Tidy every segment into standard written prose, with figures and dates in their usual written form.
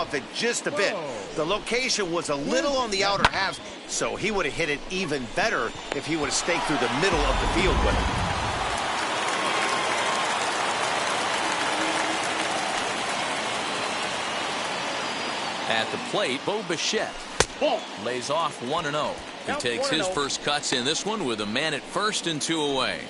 off it just a bit. The location was a little on the outer half, so he would have hit it even better if he would have staked through the middle of the field with it. At the plate, Bo Bichette lays off 1-0. He takes his first cuts in this one with a man at first and 2 away.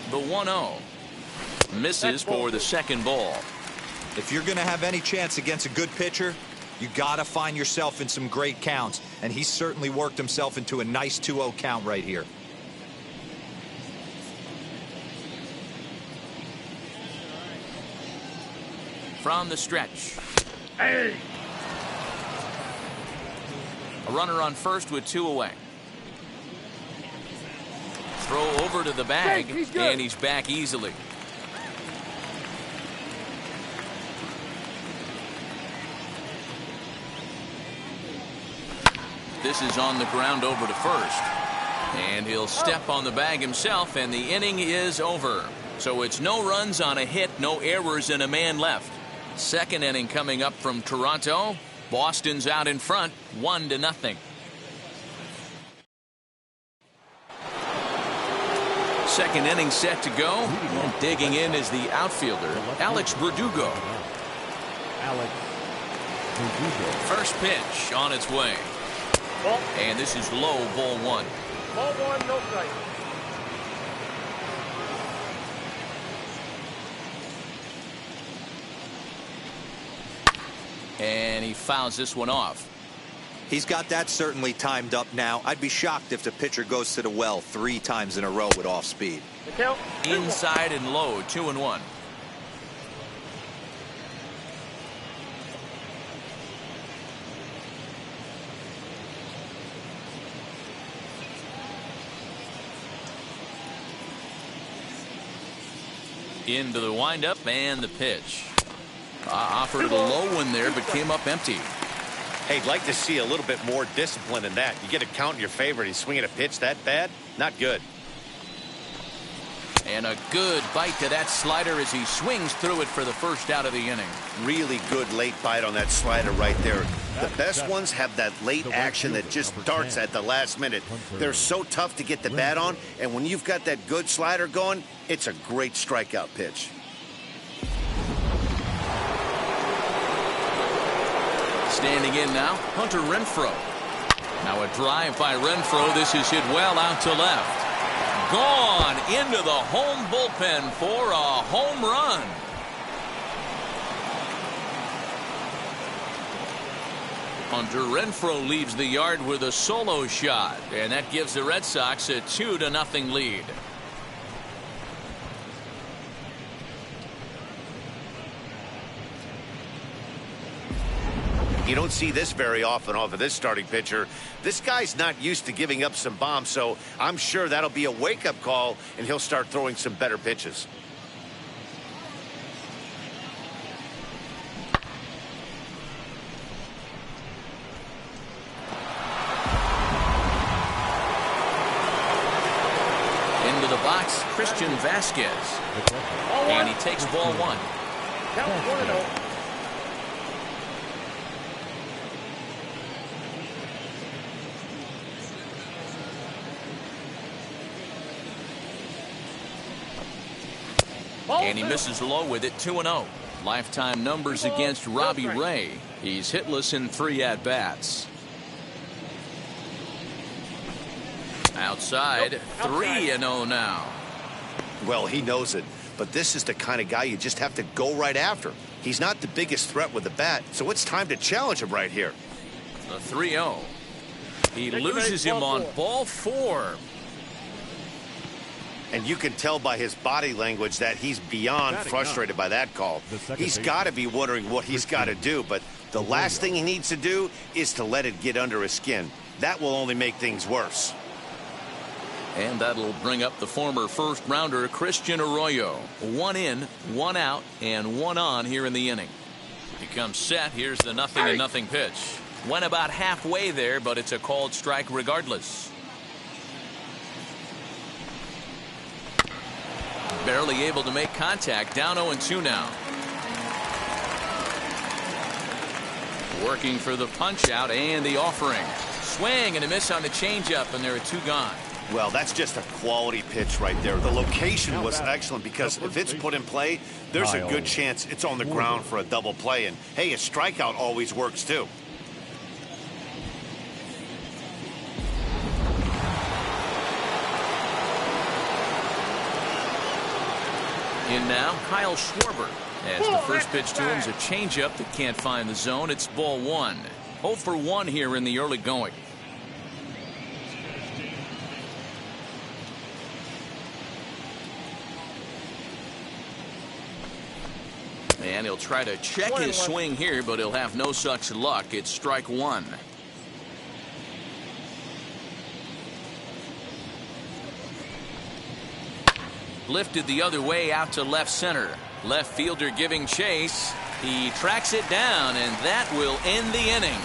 The 1-0 misses for the second ball. If you're going to have any chance against a good pitcher, you got to find yourself in some great counts, and he certainly worked himself into a nice 2-0 count right here. From the stretch. Hey. A runner on first with 2 away. Throw over to the bag, and he's back easily. This is on the ground over to first. And he'll step on the bag himself, and the inning is over. So it's no runs on a hit, no errors, and a man left. Second inning coming up from Toronto. Boston's out in front, 1-0. Second inning set to go. And digging in is the outfielder, Alex Verdugo. First pitch on its way. And this is low, ball 1. Ball 1, no strike. And he fouls this one off. He's got that certainly timed up now. I'd be shocked if the pitcher goes to the well 3 times in a row with off speed. Inside and low, 2-1. Into the windup and the pitch. Offered a low one there, but came up empty. Hey, I'd like to see a little bit more discipline in that. You get a count in your favor and he's swinging a pitch that bad? Not good. And a good bite to that slider as he swings through it for the first out of the inning. Really good late bite on that slider right there. The best ones have that late action that just darts at the last minute. They're so tough to get the bat on, and when you've got that good slider going, it's a great strikeout pitch. Standing in now, Hunter Renfroe. Now a drive by Renfroe. This is hit well out to left. Gone into the home bullpen for a home run. Hunter Renfroe leaves the yard with a solo shot, and that gives the Red Sox a 2-0 lead. You don't see this very often off of this starting pitcher. This guy's not used to giving up some bombs, so I'm sure that'll be a wake-up call, and he'll start throwing some better pitches. Into the box, Christian Vasquez. And he takes ball 1. Count 1-0. And he misses low with it, 2-0. Lifetime numbers against Robbie Ray. He's hitless in 3 at-bats. Outside, 3-0 now. Well, he knows it, but this is the kind of guy you just have to go right after. He's not the biggest threat with the bat, so it's time to challenge him right here. The 3-0. He loses him on ball 4. And you can tell by his body language that he's beyond frustrated by that call. He's got to be wondering what he's got to do, but the last thing he needs to do is to let it get under his skin. That will only make things worse. And that'll bring up the former first-rounder Christian Arroyo. 1 in, 1 out, and 1 on here in the inning. He comes set. Here's the 0-0 pitch. Went about halfway there, but it's a called strike regardless. Barely able to make contact. Down 0-2 now. Working for the punch out and the offering. Swing and a miss on the changeup, and there are 2 gone. Well, that's just a quality pitch right there. The location was excellent because if it's put in play, there's a good chance it's on the ground for a double play. And, hey, a strikeout always works, too. In now, Kyle Schwarber. As the first pitch to him is a changeup that can't find the zone. It's ball 1. 0 for 1 here in the early going. And he'll try to check his swing here, but he'll have no such luck. It's strike 1. Lifted the other way out to left center. Left fielder giving chase. He tracks it down, and that will end the inning.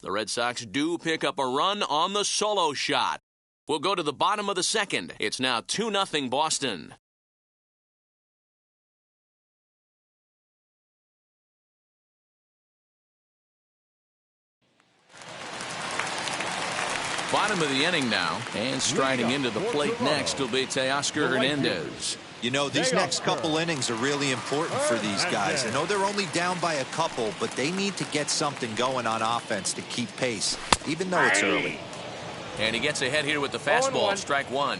The Red Sox do pick up a run on the solo shot. We'll go to the bottom of the second. It's now 2-0 Boston. Bottom of the inning now, and striding into the plate next will be Teoscar Hernandez. You know, these next couple innings are really important for these guys. I know they're only down by a couple, but they need to get something going on offense to keep pace, even though it's early. And he gets ahead here with the fastball, strike 1.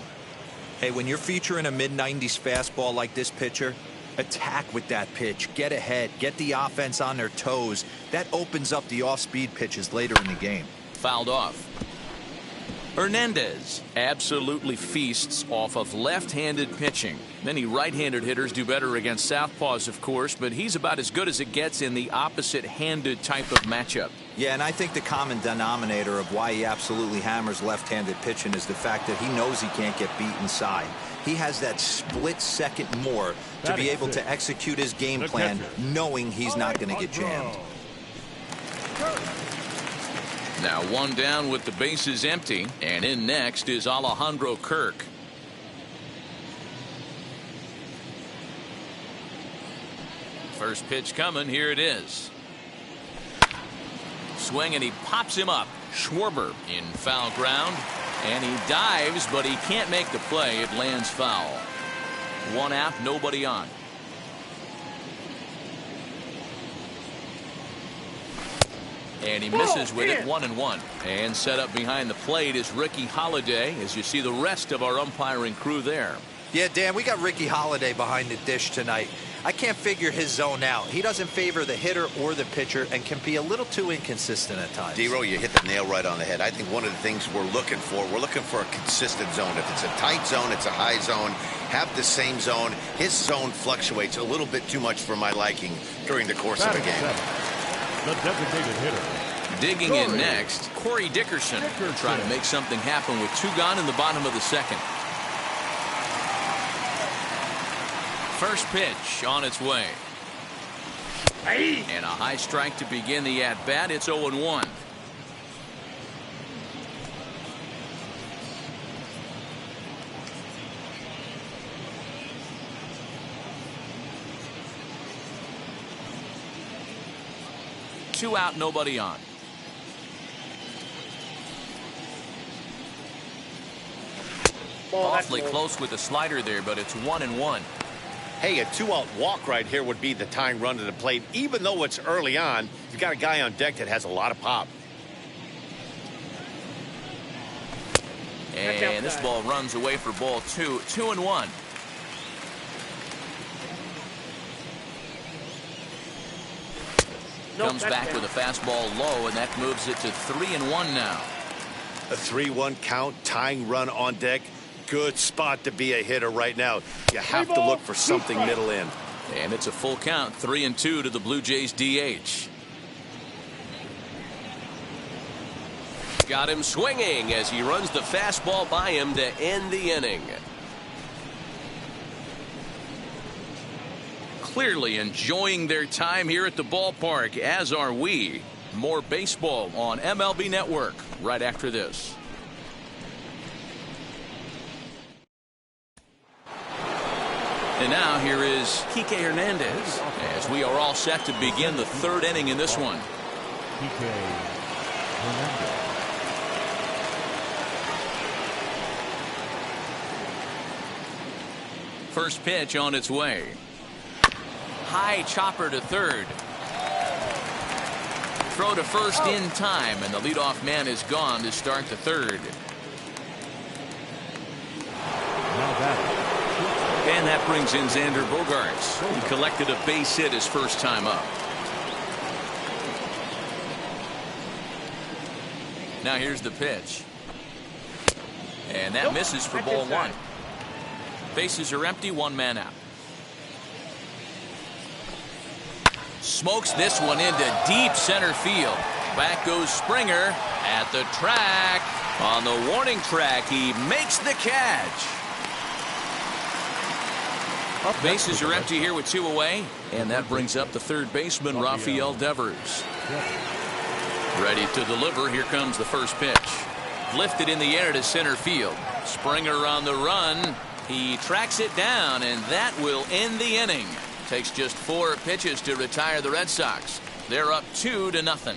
Hey, when you're featuring a mid-90s fastball like this pitcher, attack with that pitch, get ahead, get the offense on their toes. That opens up the off-speed pitches later in the game. Fouled off. Hernandez absolutely feasts off of left-handed pitching. Many right-handed hitters do better against southpaws, of course, but he's about as good as it gets in the opposite-handed type of matchup. Yeah, and I think the common denominator of why he absolutely hammers left-handed pitching is the fact that he knows he can't get beat inside. He has that split second more to be able to execute his game plan knowing he's not going to get jammed. Now 1 down with the bases empty, and in next is Alejandro Kirk. First pitch coming, here it is. Swing, and he pops him up. Schwarber in foul ground, and he dives, but he can't make the play. It lands foul. 1 out, nobody on. And he misses with it, 1-1. And set up behind the plate is Ricky Holiday, as you see the rest of our umpiring crew there. Yeah, Dan, we got Ricky Holiday behind the dish tonight. I can't figure his zone out. He doesn't favor the hitter or the pitcher and can be a little too inconsistent at times. D-Row, you hit the nail right on the head. I think one of the things we're looking for a consistent zone. If it's a tight zone, it's a high zone. Have the same zone. His zone fluctuates a little bit too much for my liking during the course of a game. The designated hitter. Digging in next, Corey Dickerson trying to make something happen with 2 gone in the bottom of the second. First pitch on its way. And a high strike to begin the at-bat. It's 0-1. Two out, nobody on. Awfully close with the slider there, but it's 1-1. Hey, a 2-out walk right here would be the tying run to the plate. Even though it's early on, you've got a guy on deck that has a lot of pop. And this ball runs away for ball 2. 2-1. Comes back with a fastball low, and that moves it to 3-1 now. A 3-1 count, tying run on deck. Good spot to be a hitter right now. You have to look for something middle in. And it's a full count, 3-2 to the Blue Jays DH. Got him swinging as he runs the fastball by him to end the inning. Clearly enjoying their time here at the ballpark, as are we. More baseball on MLB Network right after this. And now here is Kike Hernandez as we are all set to begin the third inning in this one. Kike Hernandez. First pitch on its way. High chopper to third. Throw to first in time, and the leadoff man is gone to start the third. And that brings in Xander Bogaerts. He collected a base hit his first time up. Now here's the pitch. And that misses for ball one. Bases are empty, one man out. Smokes this one into deep center field. Back goes Springer at the track. On the warning track, he makes the catch. Bases are empty here with 2 away. And that brings up the third baseman, Rafael Devers. Ready to deliver. Here comes the first pitch. Lifted in the air to center field. Springer on the run. He tracks it down, and that will end the inning. Takes just 4 pitches to retire the Red Sox. They're up 2-0.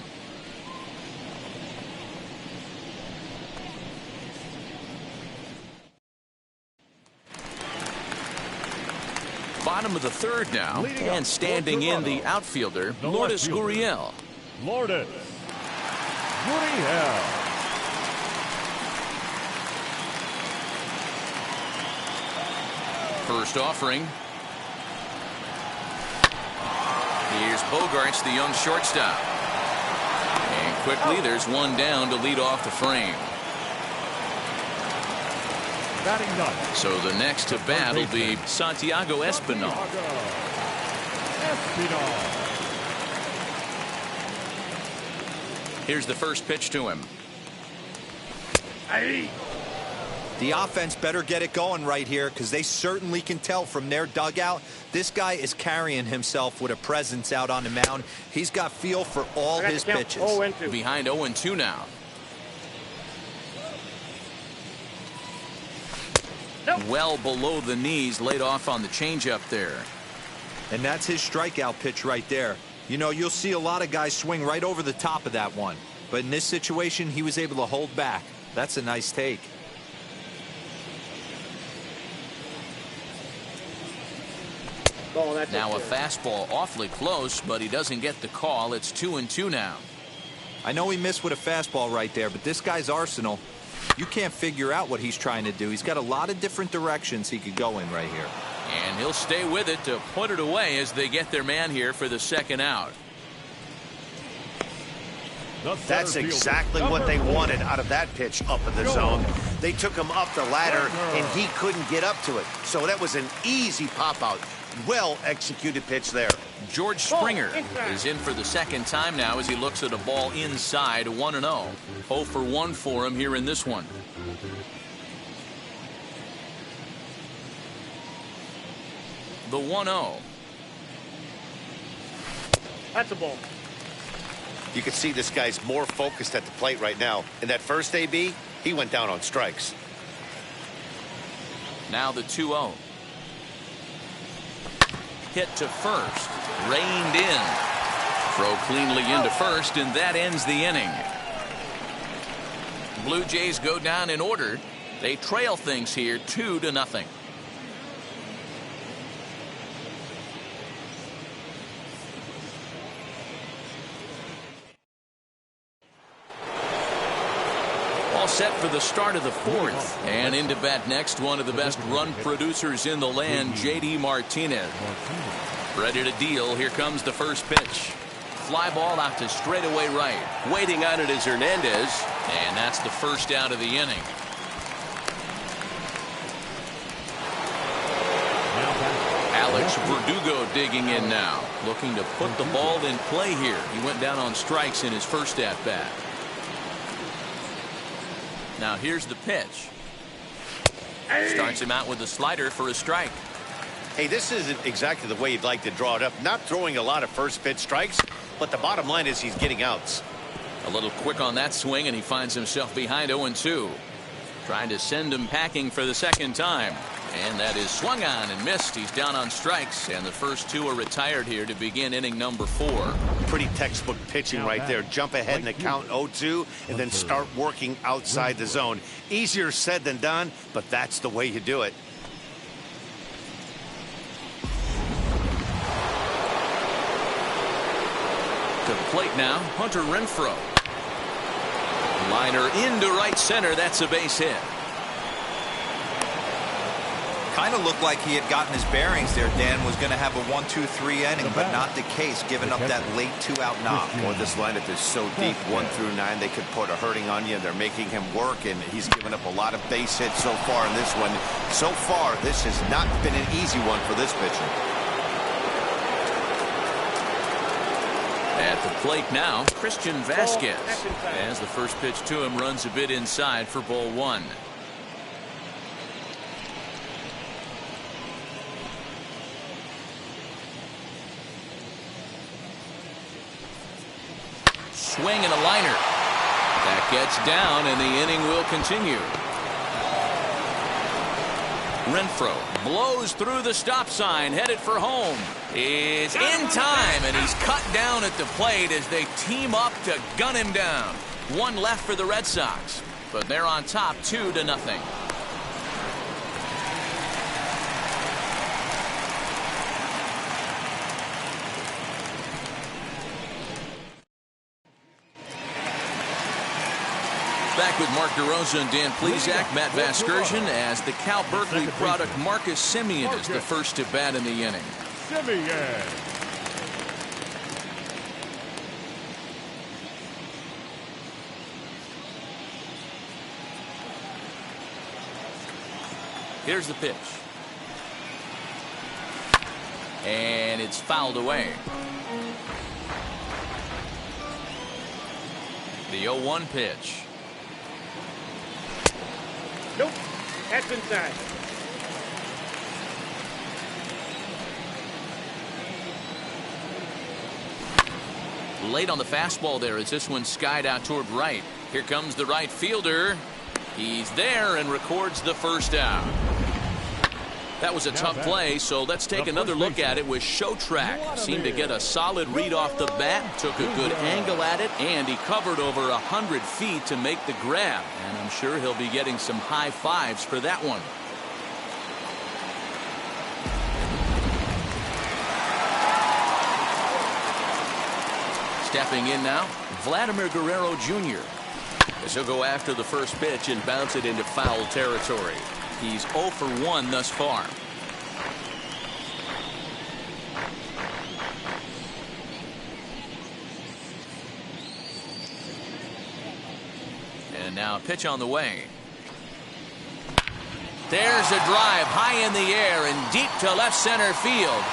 Bottom of the third now, and standing in the outfielder, Lourdes Gurriel. Lourdes Gurriel. First offering. Here's Bogaerts, the young shortstop. And quickly, there's one down to lead off the frame. So the next to bat will be Santiago Espinal. Here's the first pitch to him. The offense better get it going right here, because they certainly can tell from their dugout this guy is carrying himself with a presence out on the mound. He's got feel for all his pitches. Behind 0-2 now. Well below the knees, laid off on the changeup there. And that's his strikeout pitch right there. You know, you'll see a lot of guys swing right over the top of that one. But in this situation, he was able to hold back. That's a nice take. Now a fastball awfully close, but he doesn't get the call. It's 2-2 now. I know he missed with a fastball right there, but this guy's arsenal, you can't figure out what he's trying to do. He's got a lot of different directions he could go in right here. And he'll stay with it to put it away as they get their man here for the second out. That's exactly what they wanted out of that pitch up in the zone. They took him up the ladder, and he couldn't get up to it. So that was an easy pop-out. Well-executed pitch there. George Springer is in for the second time now as he looks at a ball inside. 1-0. 0 for 1 for him here in this one. The 1-0. That's a ball. You can see this guy's more focused at the plate right now. In that first AB, he went down on strikes. Now the 2-0. Hit to first. Reined in. Throw cleanly into first, and that ends the inning. Blue Jays go down in order. They trail things here 2-0. Set for the start of the fourth, and into bat next, one of the best run producers in the land, J.D. Martinez. Ready to deal. Here comes the first pitch. Fly ball out to straightaway right. Waiting on it is Hernandez, and that's the first out of the inning. Alex Verdugo digging in now, looking to put the ball in play here. He went down on strikes in his first at bat. Now here's the pitch. Starts him out with a slider for a strike. Hey, this isn't exactly the way you'd like to draw it up. Not throwing a lot of first pitch strikes, but the bottom line is he's getting outs. A little quick on that swing, and he finds himself behind 0-2. Trying to send him packing for the second time. And that is swung on and missed. He's down on strikes, and the first two are retired here to begin inning number 4. Pretty textbook pitching right there. Jump ahead in the count 0-2 and then start working outside the zone. Easier said than done, but that's the way you do it. To the plate now, Hunter Renfroe. Liner into right center. That's a base hit. Kind of looked like he had gotten his bearings there. Dan was going to have a 1-2-3 inning, but not the case, giving up that late 2-out knock. Well, this lineup is so deep, 1 through 9, they could put a hurting on you. They're making him work, and he's given up a lot of base hits so far in this one. So far, this has not been an easy one for this pitcher. At the plate now, Christian Vasquez. As the first pitch to him runs a bit inside for ball 1. Swing and a liner. That gets down, and the inning will continue. Renfroe blows through the stop sign, headed for home. Is in time, and he's cut down at the plate as they team up to gun him down. 1 left for the Red Sox, but they're on top 2-0. Back with Mark DeRosa and Dan Plesac, Matt Vasgersian, as the Cal Berkeley product Marcus Semien is the first to bat in the inning. Here's the pitch. And it's fouled away. The 0-1 pitch. Nope. That's inside. Late on the fastball there as this one skied out toward right. Here comes the right fielder. He's there and records the first out. That was a tough play, so let's take another look at it with Show Track. Seemed to get a solid read off the bat, took a good angle at it, and he covered over 100 feet to make the grab. And I'm sure he'll be getting some high fives for that one. Stepping in now, Vladimir Guerrero Jr. as he'll go after the first pitch and bounce it into foul territory. He's 0 for 1 thus far. And now a pitch on the way. There's a drive high in the air and deep to left center field.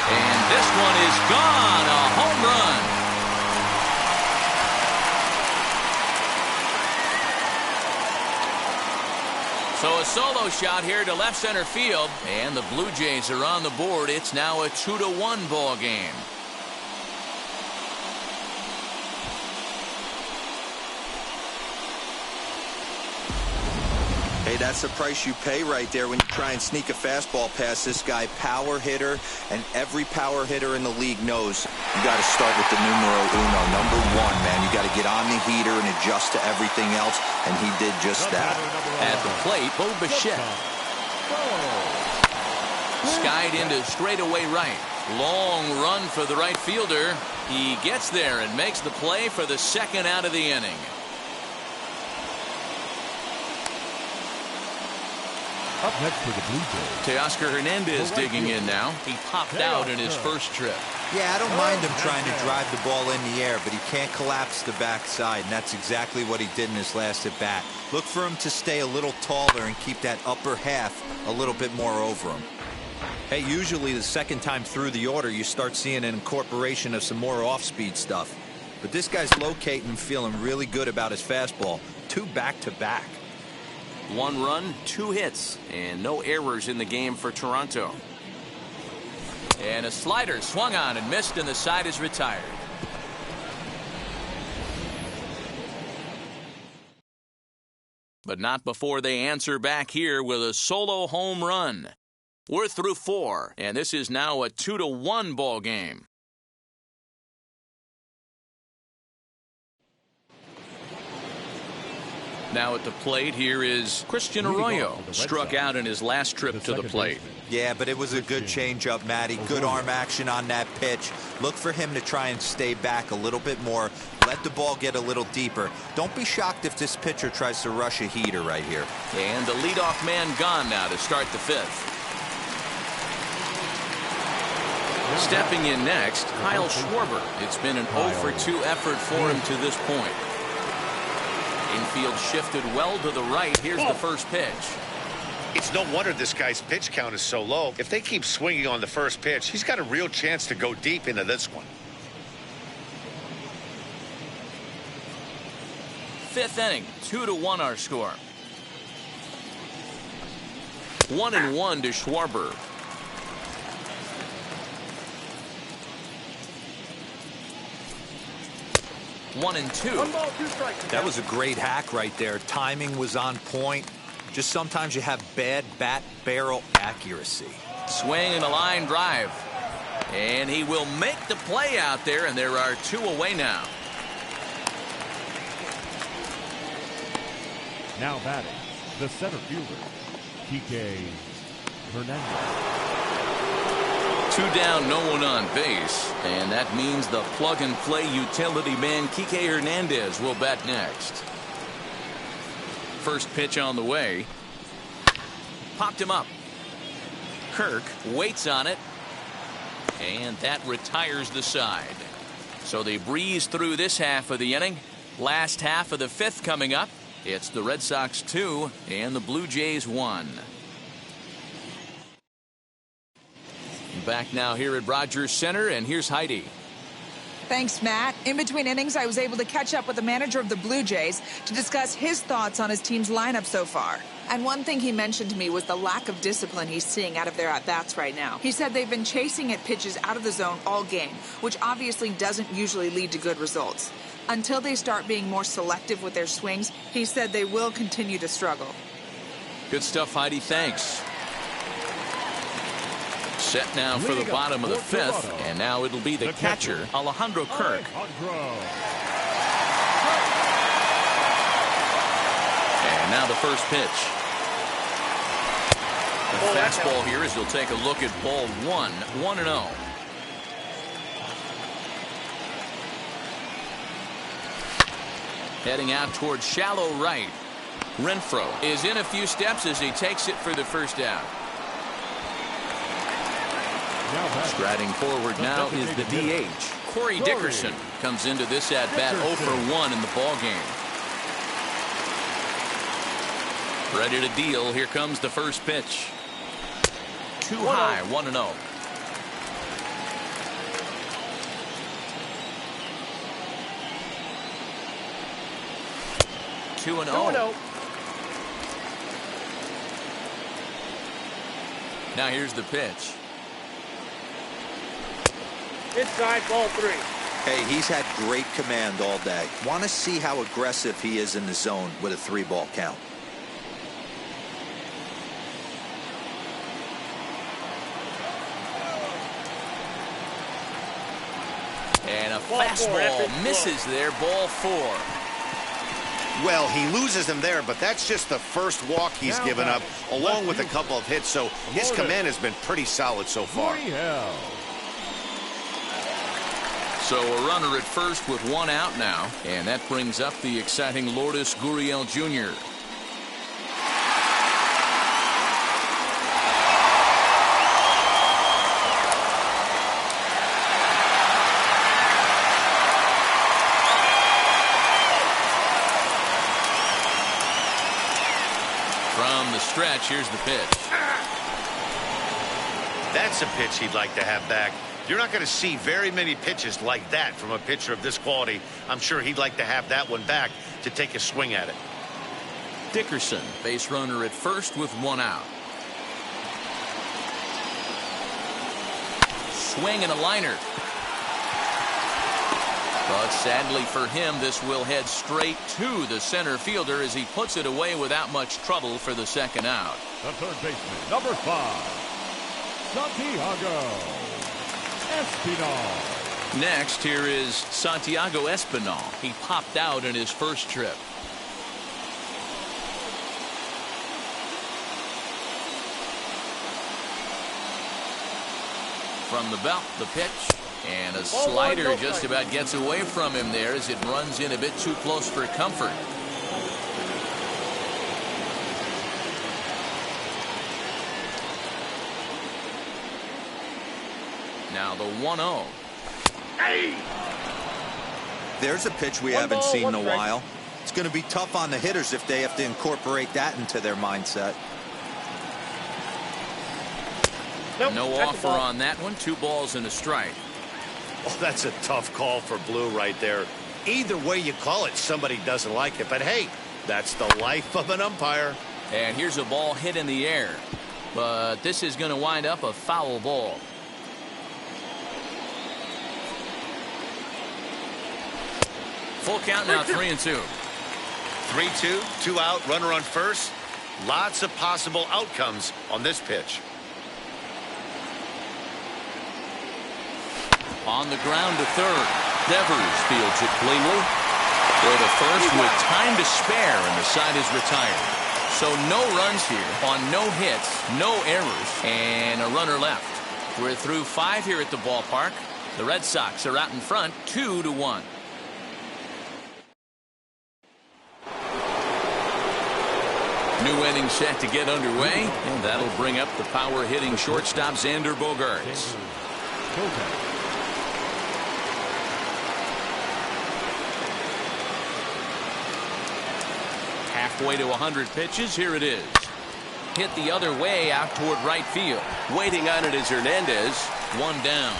And this one is gone, a home run. So a solo shot here to left center field, and the Blue Jays are on the board. It's now a 2-1 ball game. Hey, that's the price you pay right there when you try and sneak a fastball past this guy. Power hitter, and every power hitter in the league knows you got to start with the numero uno, number 1, man. You got to get on the heater and adjust to everything else, and he did just that. At the plate, Bo Bichette. Skied into straightaway right. Long run for the right fielder. He gets there and makes the play for the second out of the inning. Up next for the Blue Jays, Teoscar Hernandez digging in now. He popped out in his first trip. Yeah, I don't mind him trying to drive the ball in the air, but he can't collapse the backside, and that's exactly what he did in his last at bat. Look for him to stay a little taller and keep that upper half a little bit more over him. Hey, usually the second time through the order, you start seeing an incorporation of some more off-speed stuff. But this guy's locating and feeling really good about his fastball. 2 back-to-back. 1 run, 2 hits, and no errors in the game for Toronto. And a slider swung on and missed, and the side is retired. but not before they answer back here with a solo home run. We're through 4, and this is now a 2-1 ball game. Now at the plate, here is Christian Arroyo. Struck out in his last trip to the plate. Yeah, but it was a good changeup, Matty. Good arm action on that pitch. Look for him to try and stay back a little bit more. Let the ball get a little deeper. Don't be shocked if this pitcher tries to rush a heater right here. And the leadoff man gone now to start the 5th. Stepping in next, Kyle Schwarber. It's been an 0-for-2 effort for him to this point. Infield shifted well to the right. Here's the first pitch. It's no wonder this guy's pitch count is so low. If they keep swinging on the first pitch, he's got a real chance to go deep into this one. 5th inning, 2-1 our score. 1-1 to Schwarber. One and two. 1 ball, 2 strikes. That was a great hack right there. Timing was on point. Just sometimes you have bad bat barrel accuracy. Swing and a line drive. And he will make the play out there, and there are 2 away now. Now batting, the center fielder, Kike Hernandez. 2 down, no one on base. And that means the plug-and-play utility man, Kike Hernandez, will bat next. First pitch on the way. Popped him up. Kirk waits on it. And that retires the side. So they breeze through this half of the inning. Last half of the 5th coming up. It's the Red Sox 2 and the Blue Jays 1. Back now here at Rogers Center, and here's Heidi. Thanks, Matt. In between innings, I was able to catch up with the manager of the Blue Jays to discuss his thoughts on his team's lineup so far. And one thing he mentioned to me was the lack of discipline he's seeing out of their at-bats right now. He said they've been chasing at pitches out of the zone all game, which obviously doesn't usually lead to good results. Until they start being more selective with their swings, he said they will continue to struggle. Good stuff, Heidi. Thanks. Set now for the bottom of the 5th, and now it'll be the catcher, Alejandro Kirk. And now the first pitch. The fastball here as he'll take a look at ball 1, 1-0. Heading out towards shallow right. Renfroe is in a few steps as he takes it for the first out. Striding forward now is the DH. Corey Dickerson comes into this at-bat 0-for-1 in the ball game. Ready to deal. Here comes the first pitch. Too high, 1-0. Two and 0. Now here's the pitch. Inside, ball 3. Hey, he's had great command all day. Want to see how aggressive he is in the zone with a 3-ball count. And a fastball misses there, ball 4. Well, he loses him there, but that's just the first walk he's given up, along with a couple of hits, so his command has been pretty solid so far. So a runner at first with 1 out now, and that brings up the exciting Lourdes Gurriel Jr. From the stretch, here's the pitch. That's a pitch he'd like to have back. You're not going to see very many pitches like that from a pitcher of this quality. I'm sure he'd like to have that one back to take a swing at it. Dickerson, base runner at first with 1 out. Swing and a liner. But sadly for him, this will head straight to the center fielder as he puts it away without much trouble for the second out. The third baseman, number 5, Santiago Espinal. Next, here is Santiago Espinal. He popped out in his first trip. From the belt, the pitch, and a slider just about gets away from him there as it runs in a bit too close for comfort. Now the 1-0. Hey! There's a pitch we haven't seen in a while. It's going to be tough on the hitters if they have to incorporate that into their mindset. Nope, No offer on that one. 2 balls and a strike. Oh, that's a tough call for Blue right there. Either way you call it, somebody doesn't like it. But hey, that's the life of an umpire. And here's a ball hit in the air. But this is going to wind up a foul ball. Full count now, 3-2. 3-2, 2 out, runner on first. Lots of possible outcomes on this pitch. On the ground to third. Devers fields it cleanly. For the first with time to spare, and the side is retired. So no runs here on no hits, no errors, and a runner left. We're through 5 here at the ballpark. The Red Sox are out in front, 2-1. New inning set to get underway, and that'll bring up the power-hitting shortstop Xander Bogaerts. Halfway to 100 pitches, here it is. Hit the other way out toward right field. Waiting on it is Hernandez. 1 down.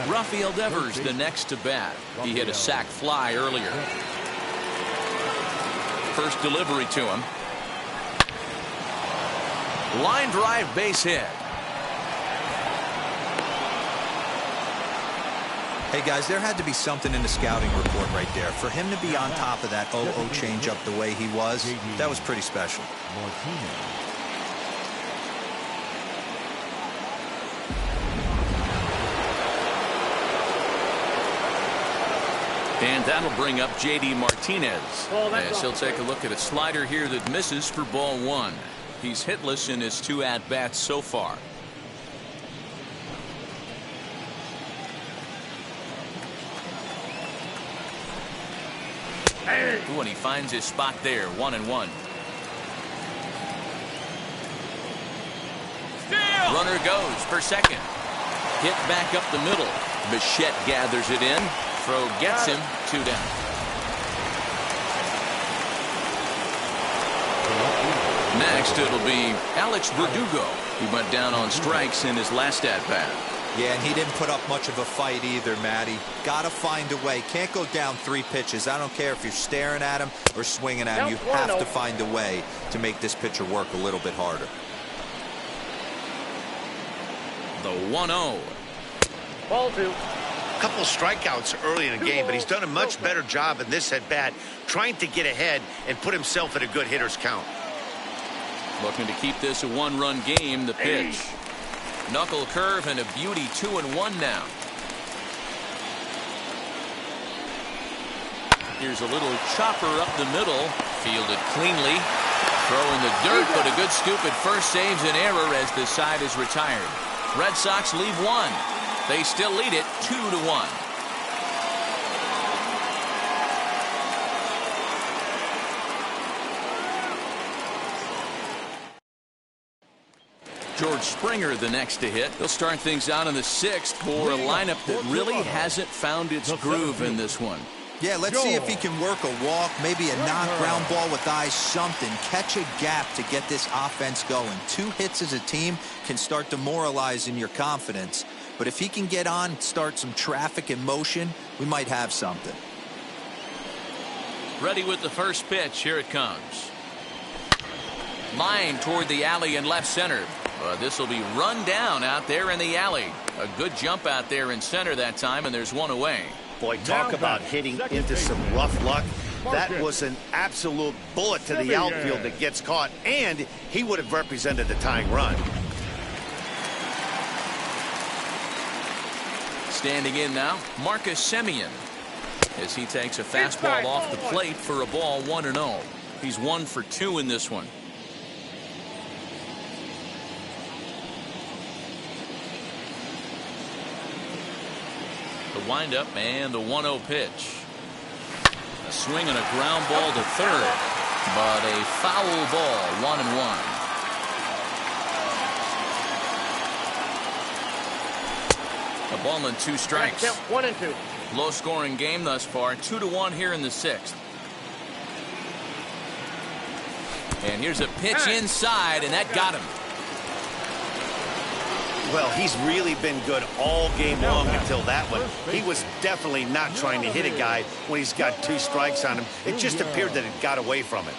Rafael Devers the next to bat. He hit a sac fly earlier. First delivery to him. Line drive, base hit. Hey guys, there had to be something in the scouting report right there. For him to be on top of that 0-0 changeup the way he was, that was pretty special. And that'll bring up J.D. Martinez. As he'll take a look at a slider here that misses for ball 1. He's hitless in his 2 at-bats so far. When he finds his spot there, 1-1. Runner goes for second. Hit back up the middle. Bichette gathers it in. Throw gets him, 2 down. Next, it'll be Alex Verdugo. He went down on strikes in his last at-bat. Yeah, and he didn't put up much of a fight either, Matty. Gotta find a way. Can't go down 3 pitches. I don't care if you're staring at him or swinging at him. You have to find a way to make this pitcher work a little bit harder. The 1-0. Ball 2. Couple strikeouts early in the game, but he's done a much better job in this at-bat trying to get ahead and put himself in a good hitter's count. Looking to keep this a 1-run game. The pitch. Knuckle curve and a beauty. 2-1 now. Here's a little chopper up the middle. Fielded cleanly. Throw in the dirt, but a good scoop at first saves an error as the side is retired. Red Sox leave 1. They still lead it 2-1. George Springer the next to hit. They'll start things out in the 6th for a lineup that really hasn't found its groove in this one. Yeah, let's see if he can work a walk, maybe a knock ground ball with eyes, something. Catch a gap to get this offense going. 2 hits as a team can start demoralizing your confidence. But if he can get on, start some traffic in motion, we might have something. Ready with the first pitch. Here it comes. Line toward the alley in left center. This will be run down out there in the alley. A good jump out there in center that time, and there's one away. Boy, talk about hitting into some rough luck. That was an absolute bullet to the outfield that gets caught, and he would have represented the tying run. Standing in now, Marcus Semien, as he takes a fastball off the plate for a ball 1-0. He's 1 for 2 in this one. The windup and the 1-0 pitch. A swing and a ground ball to third, but a foul ball, 1-1. A ball and 2 strikes. 1-2. Low scoring game thus far, 2-1 here in the 6th. And here's a pitch inside, and that got him. Well, he's really been good all game long until that one. He was definitely not trying to hit a guy when he's got 2 strikes on him. It just appeared that it got away from it.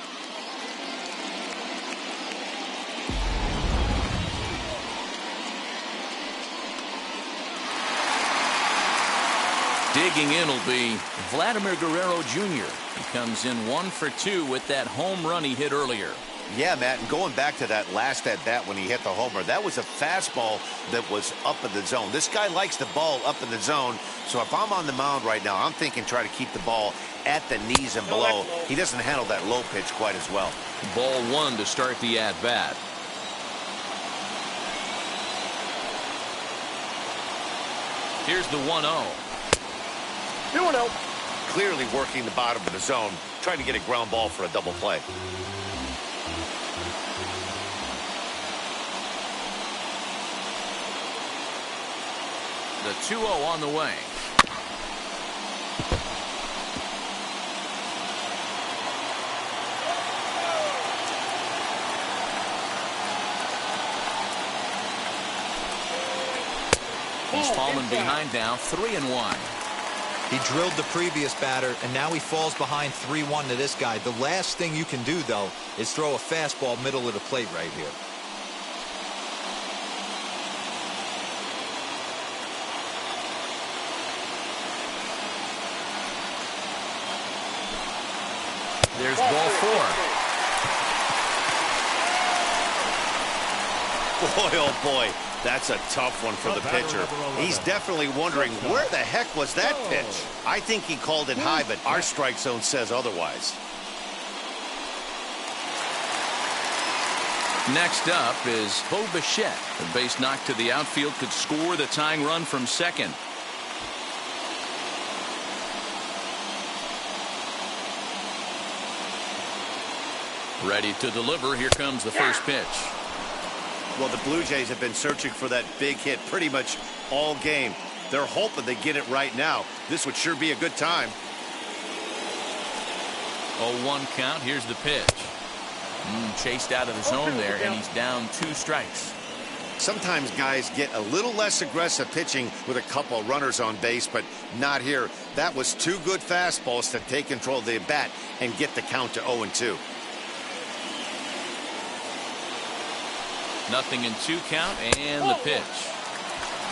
Digging in will be Vladimir Guerrero Jr. He comes in 1 for 2 with that home run he hit earlier. Yeah, Matt, and going back to that last at-bat when he hit the homer, that was a fastball that was up in the zone. This guy likes the ball up in the zone, so if I'm on the mound right now, I'm thinking try to keep the ball at the knees and below. He doesn't handle that low pitch quite as well. Ball 1 to start the at-bat. Here's the 1-0. 2-0. Clearly working the bottom of the zone, trying to get a ground ball for a double play. The 2-0 on the way. He's fallen behind now, 3-1. He drilled the previous batter, and now he falls behind 3-1 to this guy. The last thing you can do, though, is throw a fastball middle of the plate right here. There's ball 4. Boy, oh boy, that's a tough one for the pitcher. He's definitely wondering, where the heck was that pitch? I think he called it high, but our strike zone says otherwise. Next up is Bo Bichette. The base knock to the outfield could score the tying run from second. Ready to deliver. Here comes the first pitch. Well, the Blue Jays have been searching for that big hit pretty much all game. They're hoping they get it right now. This would sure be a good time. 0-1 count. Here's the pitch. Chased out of the zone there, and he's down 2 strikes. Sometimes guys get a little less aggressive pitching with a couple runners on base, but not here. That was 2 good fastballs to take control of the bat and get the count to 0-2. 0-2 count, and the pitch.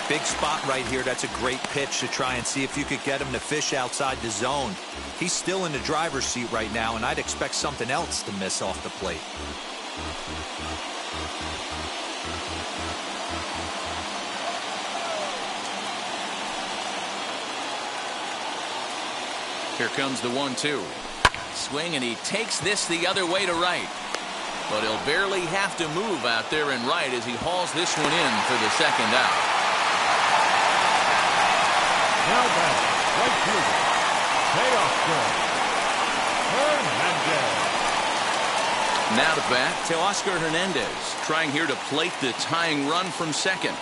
Big spot right here. That's a great pitch to try and see if you could get him to fish outside the zone. He's still in the driver's seat right now, and I'd expect something else to miss off the plate. Here comes the 1-2. Swing, and he takes this the other way to right. But he'll barely have to move out there in right as he hauls this one in for the second out. Now back, right fielder, payoff Hernandez. Now to bat, Teoscar Hernandez, trying here to plate the tying run from second.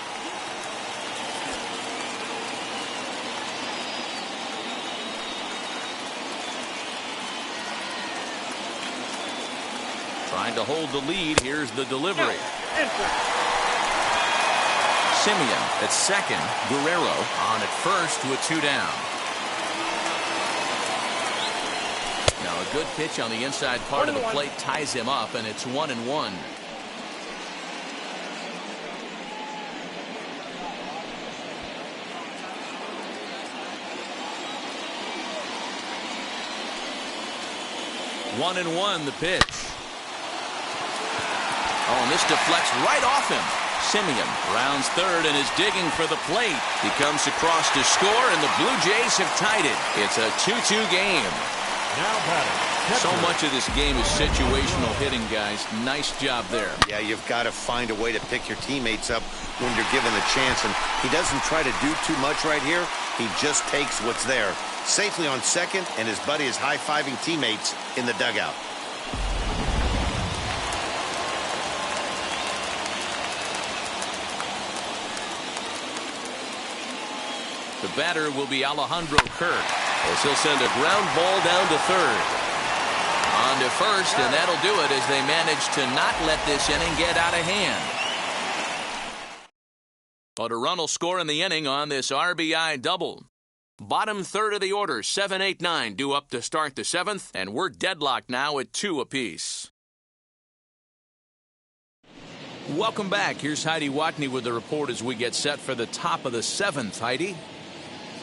Trying to hold the lead. Here's the delivery. Semien at second. Guerrero on at first with 2 down. Now a good pitch on the inside part of the plate ties him up, and it's 1-1. 1-1 the pitch. Oh, and this deflects right off him. Simeon rounds third and is digging for the plate. He comes across to score, and the Blue Jays have tied it. It's a 2-2 game. Now batting. So much of this game is situational hitting, guys. Nice job there. Yeah, you've got to find a way to pick your teammates up when you're given the chance, and he doesn't try to do too much right here. He just takes what's there. Safely on second, and his buddy is high-fiving teammates in the dugout. The batter will be Alejandro Kirk, as he'll send a ground ball down to third. On to first, and that'll do it as they manage to not let this inning get out of hand. But a run will score in the inning on this RBI double. Bottom third of the order, 7, 8, 9 due up to start the seventh, and we're deadlocked now at 2 apiece. Welcome back. Here's Heidi Watney with the report as we get set for the top of the seventh. Heidi?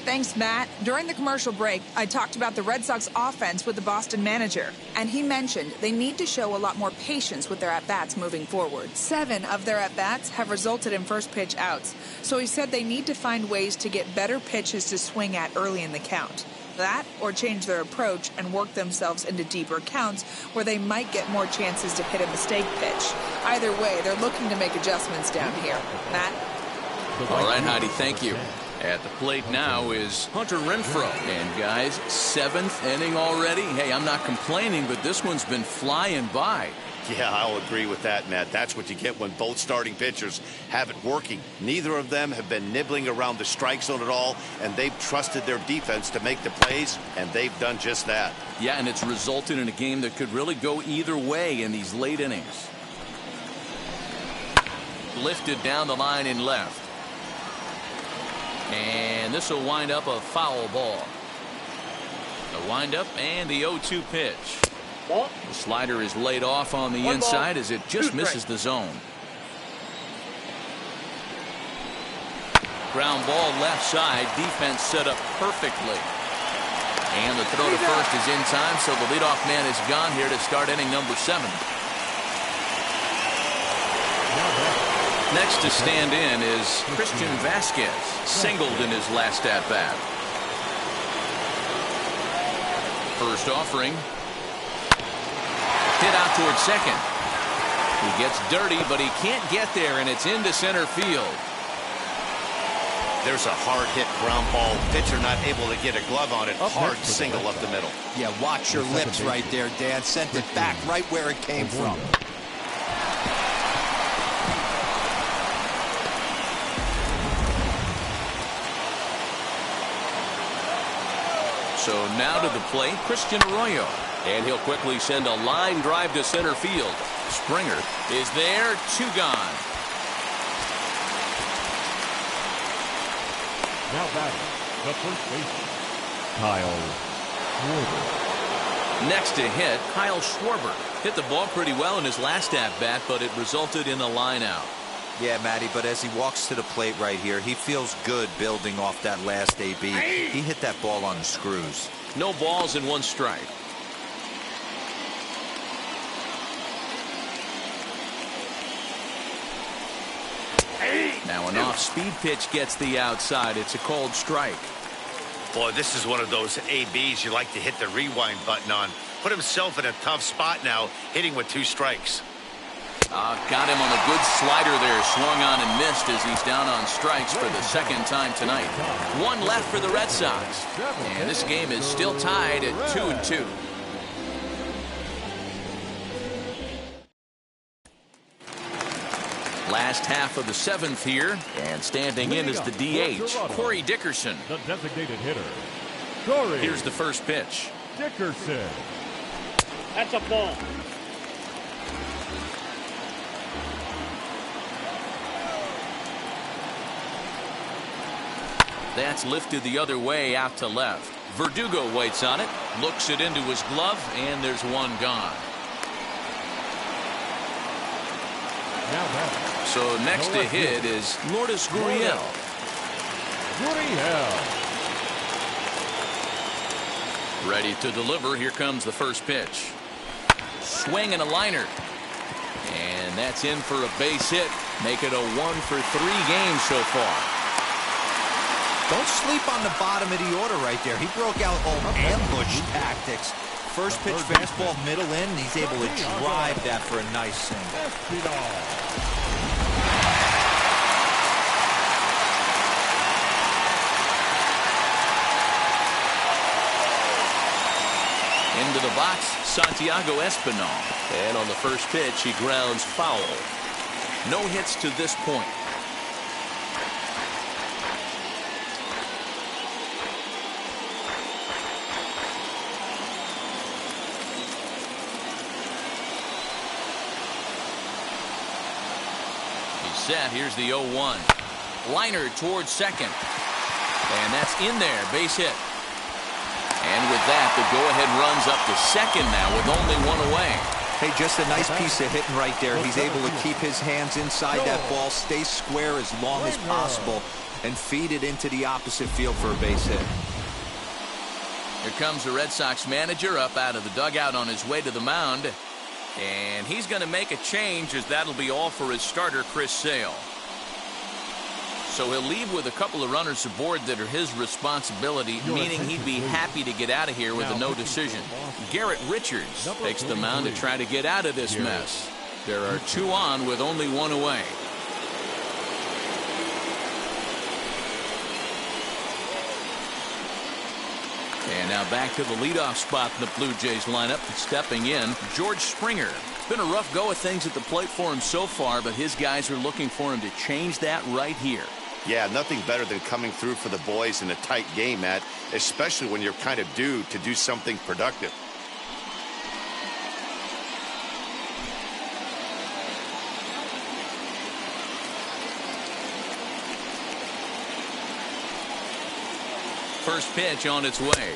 Thanks, Matt. During the commercial break, I talked about the Red Sox offense with the Boston manager, and he mentioned they need to show a lot more patience with their at-bats moving forward. 7 of their at-bats have resulted in first pitch outs, so he said they need to find ways to get better pitches to swing at early in the count. That, or change their approach and work themselves into deeper counts where they might get more chances to hit a mistake pitch. Either way, they're looking to make adjustments down here. Matt? All right, Heidi, thank you. At the plate now is Hunter Renfroe. And, guys, 7th inning already. Hey, I'm not complaining, but this one's been flying by. Yeah, I'll agree with that, Matt. That's what you get when both starting pitchers have it working. Neither of them have been nibbling around the strike zone at all, and they've trusted their defense to make the plays, and they've done just that. Yeah, and it's resulted in a game that could really go either way in these late innings. Lifted down the line in left. And this will wind up a foul ball. The windup and the 0-2 pitch. The slider is laid off on the inside as it just misses the zone. Ground ball left side. Defense set up perfectly. And the throw to first is in time, so the leadoff man is gone here to start inning number 7. Next to stand in is Christian Vasquez, singled in his last at-bat. First offering. Hit out towards second. He gets dirty, but he can't get there, and it's into center field. There's a hard hit ground ball. Pitcher not able to get a glove on it. Hard single up the middle. Yeah, watch your lips right there, Dan. Sent it back right where it came from. So now to the plate, Christian Arroyo. And he'll quickly send a line drive to center field. Springer is there, 2 gone. Now batting, the first baseman, Kyle Schwarber. Next to hit, Kyle Schwarber. Hit the ball pretty well in his last at-bat, but it resulted in a line out. Yeah, Matty, but as he walks to the plate right here, he feels good building off that last AB. He hit that ball on the screws. No balls and 1 strike. Now an off-speed pitch gets the outside. It's a called strike. Boy, this is one of those ABs you like to hit the rewind button on. Put himself in a tough spot now, hitting with 2 strikes. Got him on a good slider there. Swung on and missed as he's down on strikes for the 2nd time tonight. 1 left for the Red Sox. And this game is still tied at 2-2. Last half of the 7th here, and standing in is the DH, Corey Dickerson. The designated hitter, Corey. Here's the first pitch. Dickerson. That's a ball. That's lifted the other way out to left. Verdugo waits on it, looks it into his glove, and there's 1 gone. Now batting. So next to hit is Lourdes Gurriel. Gurriel. Ready to deliver. Here comes the first pitch. Swing and a liner. And that's in for a base hit. Make it a 1-for-3 game so far. Don't sleep on the bottom of the order right there. He broke out all ambush tactics. First pitch fastball middle in, and he's able to drive that for a nice single. Into the box, Santiago Espinal. And on the first pitch, he grounds foul. No hits to this point. He's set. Here's the 0-1. Liner towards second. And that's in there. Base hit. And with that, the go-ahead runs up to second now with only one away. Hey, just a nice piece of hitting right there. He's able to keep his hands inside that ball, stay square as long as possible, and feed it into the opposite field for a base hit. Here comes the Red Sox manager up out of the dugout on his way to the mound. And he's going to make a change, as that'll be all for his starter, Chris Sale. So he'll leave with a couple of runners aboard that are his responsibility, meaning he'd be happy to get out of here with a no decision. Garrett Richards takes the mound to try to get out of this mess. There are 2 on with only 1 away. And now back to the leadoff spot in the Blue Jays lineup. Stepping in, George Springer. It's been a rough go of things at the plate for him so far, but his guys are looking for him to change that right here. Yeah, nothing better than coming through for the boys in a tight game, Matt, especially when you're kind of due to do something productive. First pitch on its way.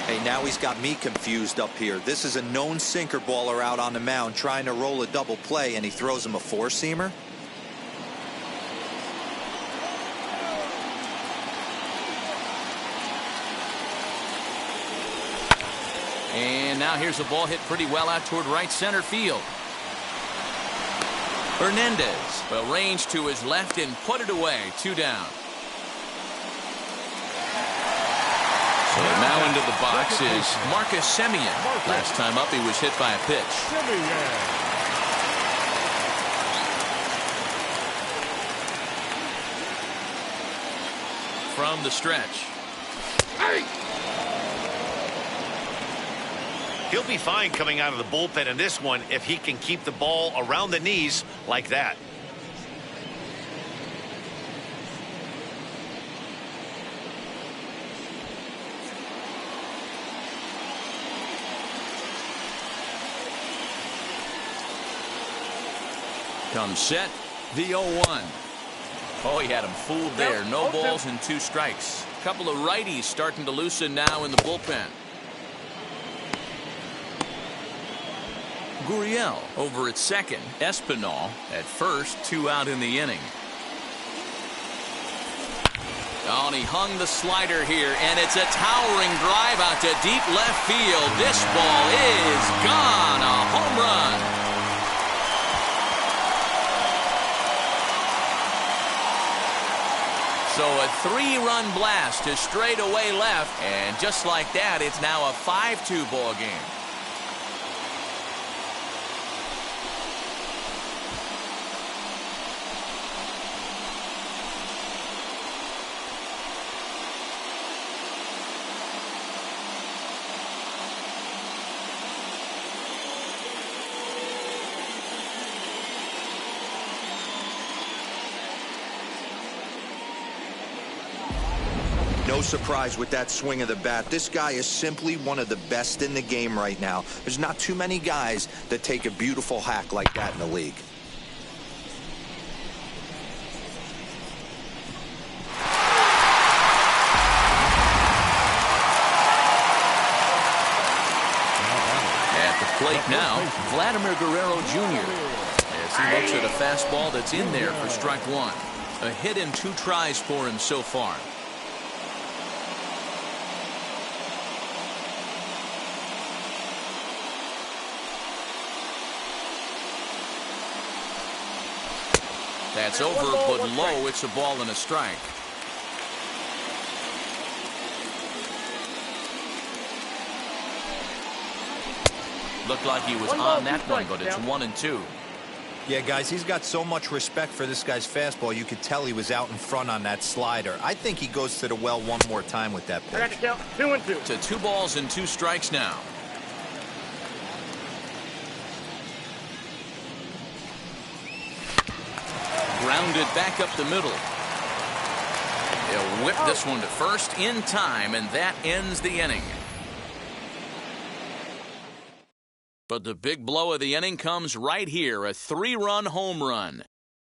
Hey, now he's got me confused up here. This is a known sinker baller out on the mound trying to roll a double play, and he throws him a four-seamer. And now here's a ball hit pretty well out toward right center field. Hernandez will range to his left and put it away. 2 down. So now into the box is Marcus Semien. Last time up he was hit by a pitch. From the stretch. He'll be fine coming out of the bullpen in this one if he can keep the ball around the knees like that. Comes set, the 0-1. Oh, he had him fooled there. No balls and 2 strikes. A couple of righties starting to loosen now in the bullpen. Gurriel over at second. Espinal at first. 2 out in the inning. Oh, and he hung the slider here, and it's a towering drive out to deep left field. This ball is gone. A home run. So a 3-run blast to straightaway left, and just like that, it's now a 5-2 ball game. No surprise with that swing of the bat. This guy is simply one of the best in the game right now. There's not too many guys that take a beautiful hack like that in the league. At the plate now, Vladimir Guerrero Jr. as he looks at a fastball that's in there for strike 1. A hit in 2 tries for him so far. That's over, but low. It's a ball and a strike. Looked like he was on that one, but it's 1-2. Yeah, guys, he's got so much respect for this guy's fastball. You could tell he was out in front on that slider. I think he goes to the well one more time with that pitch. I got to count 2-2. To 2 balls and 2 strikes now. Grounded back up the middle. He'll whip this one to first in time, and that ends the inning. But the big blow of the inning comes right here, a 3-run home run.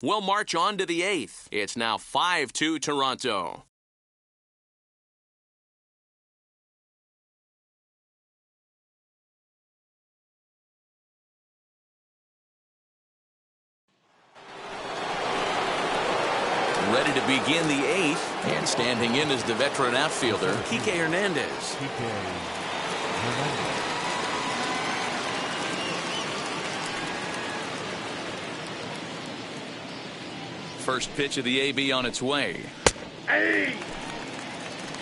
We'll march on to the 8th. It's now 5-2 Toronto. Ready to begin the 8th, and standing in is the veteran outfielder, Kike Hernandez. First pitch of the AB on its way. Hey,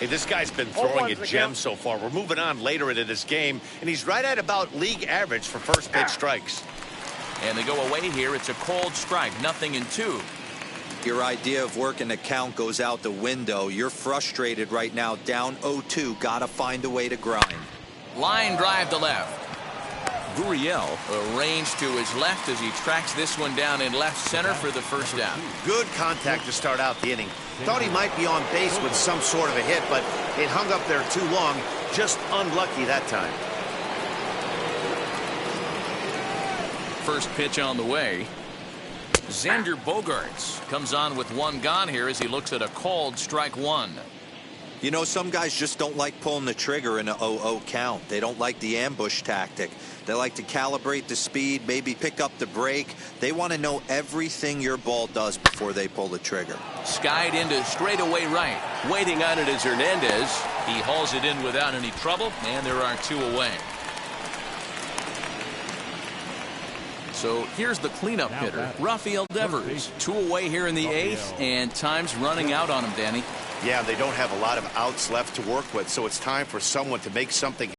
this guy's been throwing a gem so far. We're moving on later into this game, and he's right at about league average for first pitch strikes. And they go away here. It's a cold strike, 0-2. Your idea of working the count goes out the window. You're frustrated right now, down 0-2. Gotta find a way to grind. Line drive to left. Gurriel arranged to his left as he tracks this one down in left center for the first down. Good contact to start out the inning. Thought he might be on base with some sort of a hit, but it hung up there too long. Just unlucky that time. First pitch on the way. Xander Bogaerts comes on with 1 gone here as he looks at a called strike 1. You know, some guys just don't like pulling the trigger in a 0-0 count. They don't like the ambush tactic. They like to calibrate the speed, maybe pick up the brake. They want to know everything your ball does before they pull the trigger. Skied into straightaway right. Waiting on it is Hernandez. He hauls it in without any trouble, and there are 2 away. So here's the cleanup hitter, Rafael Devers. 2 away here in the 8th, and time's running out on him, Danny. Yeah, they don't have a lot of outs left to work with, so it's time for someone to make something